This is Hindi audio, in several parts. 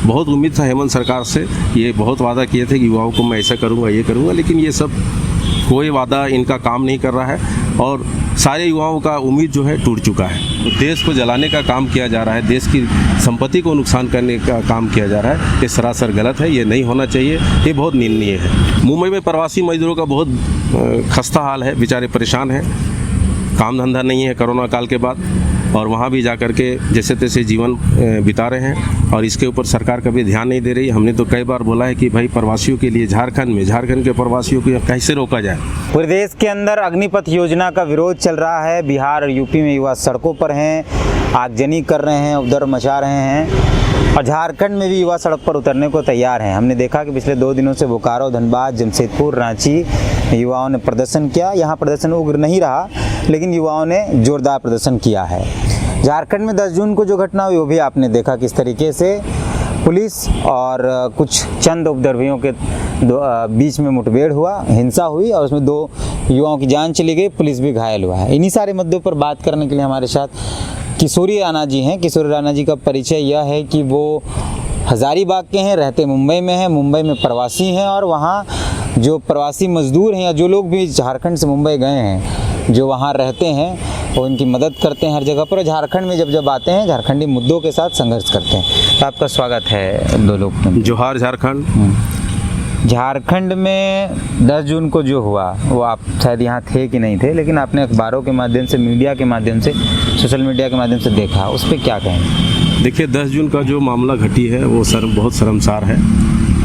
बहुत उम्मीद था हेमंत सरकार से, ये बहुत वादा किए थे कि युवाओं को मैं ऐसा करूँगा ये करूँगा, लेकिन ये सब कोई वादा इनका काम नहीं कर रहा है और सारे युवाओं का उम्मीद जो है टूट चुका है। तो देश को जलाने का काम किया जा रहा है, देश की संपत्ति को नुकसान करने का काम किया जा रहा है, ये सरासर गलत है, ये नहीं होना चाहिए, ये बहुत निंदनीय है। मुंबई में प्रवासी मजदूरों का बहुत खस्ता हाल है, बेचारे परेशान हैं, काम धंधा नहीं है कोरोना काल के बाद, और वहाँ भी जा कर के जैसे तैसे जीवन बिता रहे हैं और इसके ऊपर सरकार कभी ध्यान नहीं दे रही। हमने तो कई बार बोला है कि भाई प्रवासियों के लिए झारखंड के प्रवासियों को कैसे रोका जाए। पूरे देश के अंदर अग्निपथ योजना का विरोध चल रहा है। बिहार और यूपी में युवा सड़कों पर हैं, आगजनी कर रहे हैं, उपद्रव मचा रहे हैं और झारखंड में भी युवा सड़क पर उतरने को तैयार हैं। हमने देखा कि पिछले 2 दिनों से बोकारो, धनबाद, जमशेदपुर, रांची युवाओं ने प्रदर्शन किया। यहाँ प्रदर्शन उग्र नहीं रहा, लेकिन युवाओं ने जोरदार प्रदर्शन किया है। झारखंड में 10 जून को जो घटना हुई वो भी आपने देखा किस तरीके से पुलिस और कुछ चंद उपद्रवियों के बीच में मुठभेड़ हुआ, हिंसा हुई और उसमें 2 युवाओं की जान चली गई, पुलिस भी घायल हुआ है। इन्हीं सारे मुद्दों पर बात करने के लिए हमारे साथ किशोरी राणा जी हैं। किशोरी राणा जी का परिचय यह है कि वो हजारीबाग के हैं, रहते मुंबई में हैं, मुंबई में प्रवासी हैं और वहाँ जो प्रवासी मजदूर हैं या जो लोग भी झारखंड से मुंबई गए हैं, जो वहाँ रहते हैं, वो इनकी मदद करते हैं हर जगह पर। झारखंड में जब आते हैं झारखंडी मुद्दों के साथ संघर्ष करते हैं। तो आपका स्वागत है 2 लोग। जोहार झारखंड। झारखंड में 10 जून को जो हुआ वो आप शायद यहाँ थे कि नहीं थे, लेकिन आपने अखबारों के माध्यम से, मीडिया के माध्यम से, सोशल मीडिया के माध्यम से देखा, उस पर क्या कहेंगे? देखिए 10 जून का जो मामला घटी है वो बहुत शर्मसार है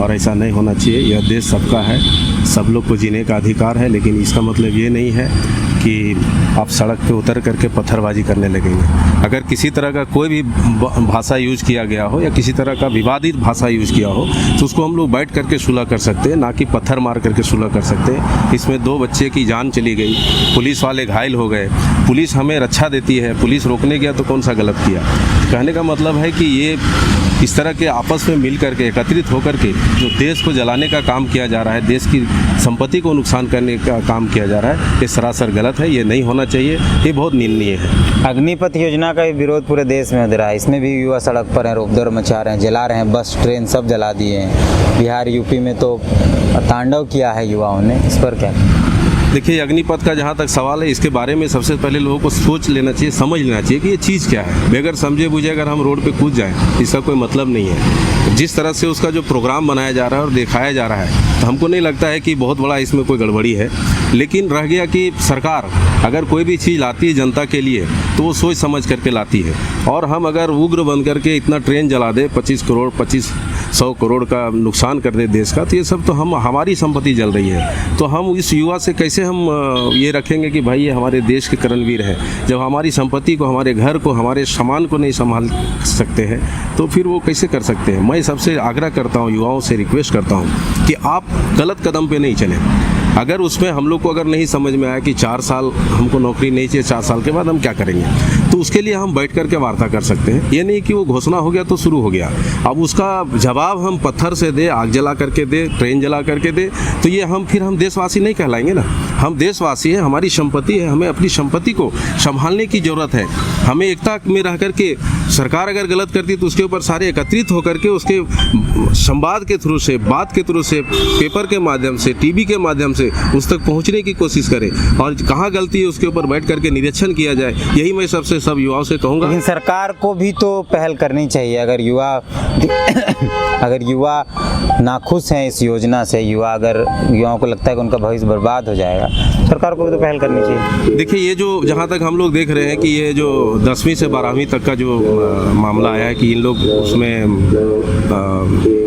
और ऐसा नहीं होना चाहिए। यह देश सबका है, सब लोग को जीने का अधिकार है, लेकिन इसका मतलब ये नहीं है कि आप सड़क पे उतर करके पत्थरबाजी करने लगेंगे। अगर किसी तरह का कोई भी भाषा यूज किया गया हो या किसी तरह का विवादित भाषा यूज किया हो तो उसको हम लोग बैठ करके सुलह कर सकते हैं, ना कि पत्थर मार करके सुलह कर सकते हैं। इसमें 2 बच्चे की जान चली गई, पुलिस वाले घायल हो गए, पुलिस हमें रक्षा देती है, पुलिस रोकने गया तो कौन सा गलत किया। कहने का मतलब है कि ये इस तरह के आपस में मिल करके एकत्रित होकर के जो देश को जलाने का काम किया जा रहा है, देश की संपत्ति को नुकसान करने का काम किया जा रहा है, ये सरासर गलत है, ये नहीं होना चाहिए, ये बहुत निंदनीय है। अग्निपथ योजना का विरोध पूरे देश में हो रहा है, इसमें भी युवा सड़क पर हैं, उपद्रव मचा रहे हैं, जला रहे हैं, बस ट्रेन सब जला दिए हैं। बिहार यूपी में तो तांडव किया है युवाओं ने, इस पर क्या? देखिए अग्निपथ का जहाँ तक सवाल है, इसके बारे में सबसे पहले लोगों को सोच लेना चाहिए, समझ लेना चाहिए कि ये चीज़ क्या है। बगैर समझे बुझे अगर हम रोड पे कूद जाएं इसका कोई मतलब नहीं है। जिस तरह से उसका जो प्रोग्राम बनाया जा रहा है और दिखाया जा रहा है, तो हमको नहीं लगता है कि बहुत बड़ा इसमें कोई गड़बड़ी है। लेकिन रह गया कि सरकार अगर कोई भी चीज़ लाती है जनता के लिए तो वो सोच समझ करके लाती है, और हम अगर उग्र बन करके इतना ट्रेन जला दे, 25-100 करोड़ का नुकसान कर दे देश का, तो ये सब तो हमारी संपत्ति जल रही है। तो हम इस युवा से कैसे हम ये रखेंगे कि भाई ये हमारे देश के करणवीर है, जब हमारी संपत्ति को, हमारे घर को, हमारे सामान को नहीं संभाल सकते हैं तो फिर वो कैसे कर सकते हैं। मैं सबसे आग्रह करता हूँ, युवाओं से रिक्वेस्ट करता हूँ कि आप गलत कदम पे नहीं चलें। अगर उसमें हम लोग को अगर नहीं समझ में आया कि 4 साल हमको नौकरी नहीं चाहिए, 4 साल के बाद हम क्या करेंगे, तो उसके लिए हम बैठ करके वार्ता कर सकते हैं। ये नहीं कि वो घोषणा हो गया तो शुरू हो गया, अब उसका जवाब हम पत्थर से दे, आग जला करके दे, ट्रेन जला करके दे, तो ये फिर हम देशवासी नहीं कहलाएंगे ना। हम देशवासी हैं, हमारी संपत्ति है, हमें अपनी संपत्ति को संभालने की ज़रूरत है। हमें एकता में रह करके, सरकार अगर गलत करती तो उसके ऊपर सारे एकत्रित होकर के उसके संवाद के थ्रू से, बात के थ्रू से, पेपर के माध्यम से, टीवी के माध्यम से उस तक पहुंचने की कोशिश करें और कहाँ गलती है उसके ऊपर बैठ करके निरीक्षण किया जाए। यही मैं सब युवाओं से कहूँगा। लेकिन सरकार को भी तो पहल करनी चाहिए। अगर युवा नाखुश हैं इस योजना से, युवाओं को लगता है कि उनका भविष्य बर्बाद हो जाएगा, सरकार को भी तो पहल करनी चाहिए। देखिए ये जो जहाँ तक हम लोग देख रहे हैं कि ये जो 10वीं से 12वीं तक का जो मामला आया है कि इन लोग उसमें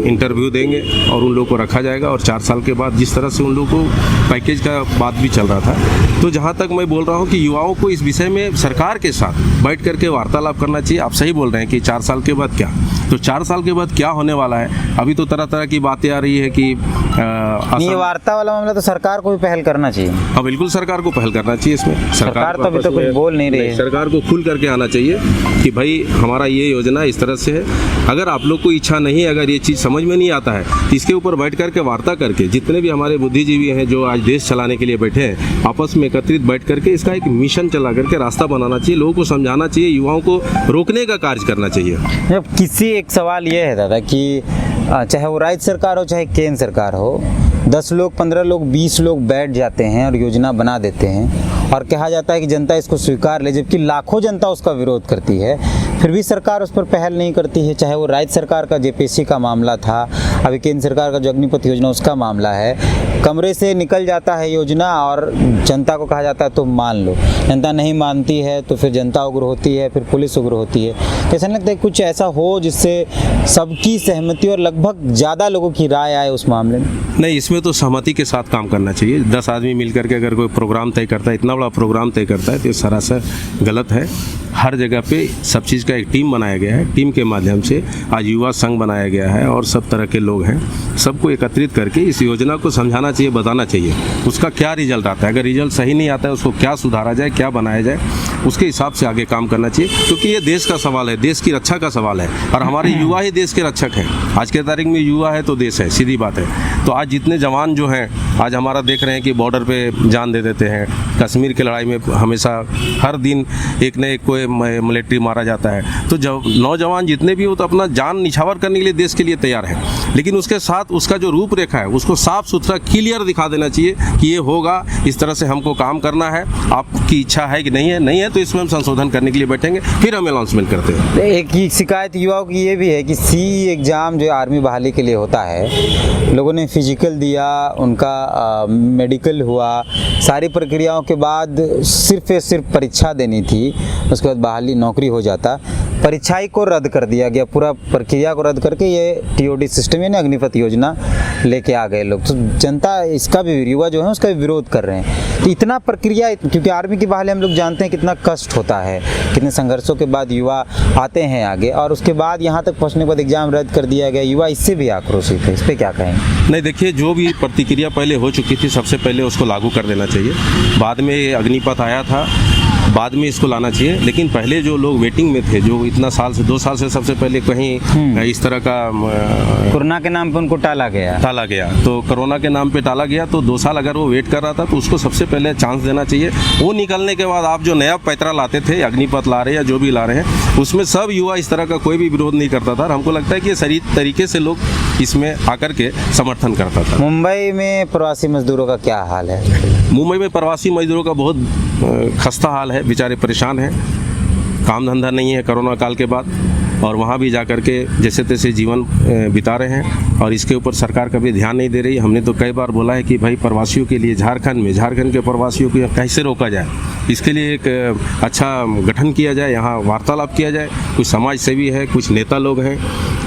इंटरव्यू देंगे और उन लोगों को रखा जाएगा, और 4 साल के बाद जिस तरह से उन लोगों को पैकेज का बात भी चल रहा था, तो जहाँ तक मैं बोल रहा हूँ कि युवाओं को इस विषय में सरकार के साथ बैठ करके वार्तालाप करना चाहिए। आप सही बोल रहे हैं कि 4 साल के बाद क्या, तो 4 साल के बाद क्या होने वाला है। अभी तो तरह तरह की बातें आ रही है कि ये वार्ता वाला मामला तो सरकार को भी पहल करना चाहिए। हाँ बिल्कुल, सरकार को पहल करना चाहिए इसमें। सरकार तो अभी तो कुछ बोल नहीं रही है। सरकार को खुल करके आना चाहिए कि भाई हमारा ये योजना इस तरह से है, अगर आप लोग को इच्छा नहीं है, अगर ये चीज़ समझ में नहीं आता है तो इसके ऊपर बैठ करके वार्ता करके जितने भी हमारे बुद्धिजीवी हैं जो आज देश चलाने के लिए बैठे हैं, आपस में एकत्रित बैठ करके इसका एक मिशन चला करके रास्ता बनाना चाहिए, लोगों को समझाना चाहिए, युवाओं को रोकने का कार्य करना चाहिए। जब किसी एक सवाल ये है दादा कि चाहे वो राज्य सरकार हो चाहे केंद्र सरकार हो, 10 लोग 15 लोग 20 लोग बैठ जाते हैं और योजना बना देते हैं और कहा जाता है कि जनता इसको स्वीकार ले, जबकि लाखों जनता उसका विरोध करती है, फिर भी सरकार उस पर पहल नहीं करती है। चाहे वो राज्य सरकार का जेपीएससी का मामला था, अभी केंद्र सरकार का जो अग्निपथ योजना उसका मामला है, कमरे से निकल जाता है योजना और जनता को कहा जाता है तो मान लो, जनता नहीं मानती है तो फिर जनता उग्र होती है, फिर पुलिस उग्र होती है। तो ऐसा नहीं लगता है कुछ ऐसा हो जिससे सबकी सहमति और लगभग ज़्यादा लोगों की राय आए उस मामले में? नहीं, इसमें तो सहमति के साथ काम करना चाहिए। 10 आदमी मिलकर के अगर कोई प्रोग्राम तय करता है, इतना बड़ा प्रोग्राम तय करता है तो ये सरासर गलत है। हर जगह पे सब चीज़ का एक टीम बनाया गया है, टीम के माध्यम से आज युवा संघ बनाया गया है और सब तरह के लोग हैं, सबको एकत्रित करके इस योजना को समझाना चाहिए, बताना चाहिए उसका क्या रिजल्ट आता है। अगर रिजल्ट सही नहीं आता है उसको क्या सुधारा जाए, क्या बनाया जाए, उसके हिसाब से आगे काम करना चाहिए, क्योंकि ये देश का सवाल है, देश की रक्षा का सवाल है और हमारे युवा ही देश के रक्षक हैं। आज के तारीख में युवा है तो देश है, सीधी बात है। तो आज जितने जवान जो हैं आज हमारा देख रहे हैं कि बॉर्डर पे जान दे देते हैं, कश्मीर की लड़ाई में हमेशा हर दिन एक न एक कोई मिलिट्री मारा जाता है, तो जब नौजवान जितने भी हो तो अपना जान निछावर करने के लिए देश के लिए तैयार है, लेकिन उसके साथ उसका जो रूपरेखा है उसको साफ सुथरा क्लियर दिखा देना चाहिए कि ये होगा, इस तरह से हमको काम करना है, आपकी इच्छा है कि नहीं है, नहीं है तो इसमें हम संशोधन करने के लिए बैठेंगे, फिर हम अनाउंसमेंट करते हैं। एक ही शिकायत युवाओं की ये भी है कि सी एग्ज़ाम जो आर्मी बहाली के लिए होता है, लोगों ने फिजिकल दिया, उनका मेडिकल हुआ, सारी प्रक्रियाओं के बाद सिर्फ परीक्षा देनी थी, उसके बाद बहाली नौकरी हो जाता, परीक्षा ही को रद्द कर दिया गया, पूरा प्रक्रिया को रद्द करके ये टीओडी सिस्टम यानी अग्निपथ योजना लेके आ गए लोग। तो जनता इसका भी, युवा जो है उसका भी विरोध कर रहे हैं। तो इतना प्रक्रिया, क्योंकि आर्मी की बहाली हम लोग जानते हैं कितना कष्ट होता है, कितने संघर्षों के बाद युवा आते हैं आगे, और उसके बाद यहाँ तक पहुँचने के बाद एग्जाम रद्द कर दिया गया, युवा इससे भी आक्रोशित है। इस पर क्या कहेंगे? नहीं, देखिए, जो भी प्रतिक्रिया पहले हो चुकी थी सबसे पहले उसको लागू कर देना चाहिए। बाद में अग्निपथ आया था, बाद में इसको लाना चाहिए, लेकिन पहले जो लोग वेटिंग में थे, जो इतना साल से 2 साल से सबसे पहले कहीं इस तरह का कोरोना के नाम पे उनको टाला गया, तो कोरोना के नाम पे टाला गया, तो 2 साल अगर वो वेट कर रहा था तो उसको सबसे पहले चांस देना चाहिए। वो निकलने के बाद आप जो नया पैतरा लाते थे, अग्निपथ ला रहे हैं या जो भी ला रहे हैं, उसमें सब युवा इस तरह का कोई भी विरोध नहीं करता था और हमको लगता है कि सही तरीके से लोग इसमें आकर के समर्थन करता था। मुंबई में प्रवासी मजदूरों का क्या हाल है? मुंबई में प्रवासी मजदूरों का बहुत खस्ता हाल है, बेचारे परेशान हैं, काम धंधा नहीं है कोरोना काल के बाद, और वहाँ भी जा कर के जैसे तैसे जीवन बिता रहे हैं और इसके ऊपर सरकार कभी ध्यान नहीं दे रही। हमने तो कई बार बोला है कि भाई प्रवासियों के लिए झारखंड के प्रवासियों को कैसे रोका जाए, इसके लिए एक अच्छा गठन किया जाए, यहाँ वार्तालाप किया जाए, कुछ समाज सेवी है, कुछ नेता लोग हैं,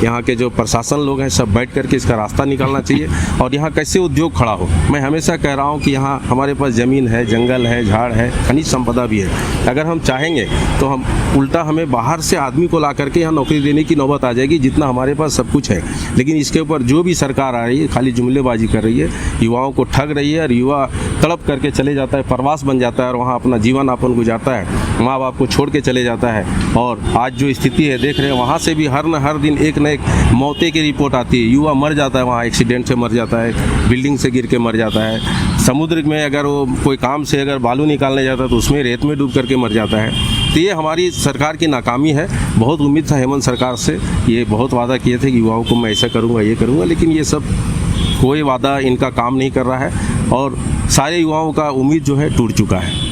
यहाँ के जो प्रशासन लोग हैं, सब बैठ करके इसका रास्ता निकालना चाहिए और यहाँ कैसे उद्योग खड़ा हो। मैं हमेशा कह रहा हूँ कि यहाँ हमारे पास ज़मीन है, जंगल है, झाड़ है, खनिज संपदा भी है। अगर हम चाहेंगे तो हम उल्टा हमें बाहर से आदमी को ला करके यहाँ नौकरी देने की नौबत आ जाएगी, जितना हमारे पास सब कुछ है। लेकिन इसके ऊपर जो भी सरकार आ रही है खाली जुमलेबाजी कर रही है, युवाओं को ठग रही है और युवा तड़प करके चले जाता है, प्रवास बन जाता है और वहाँ अपना जीवन यापन गुजारता है, माँ बाप को छोड़ के चले जाता है। और आज जो स्थिति है देख रहे हैं, वहाँ से भी हर दिन एक न एक मौतें की रिपोर्ट आती है, युवा मर जाता है, वहाँ एक्सीडेंट से मर जाता है, बिल्डिंग से गिर के मर जाता है, समुद्र में अगर वो कोई काम से अगर बालू निकालने जाता है तो उसमें रेत में डूब करके मर जाता है। तो ये हमारी सरकार की नाकामी है। बहुत उम्मीद था हेमंत सरकार से, ये बहुत वादा किए थे कि युवाओं को मैं ऐसा करूँगा, ये करूँगा, लेकिन ये सब कोई वादा इनका काम नहीं कर रहा है और सारे युवाओं का उम्मीद जो है टूट चुका है।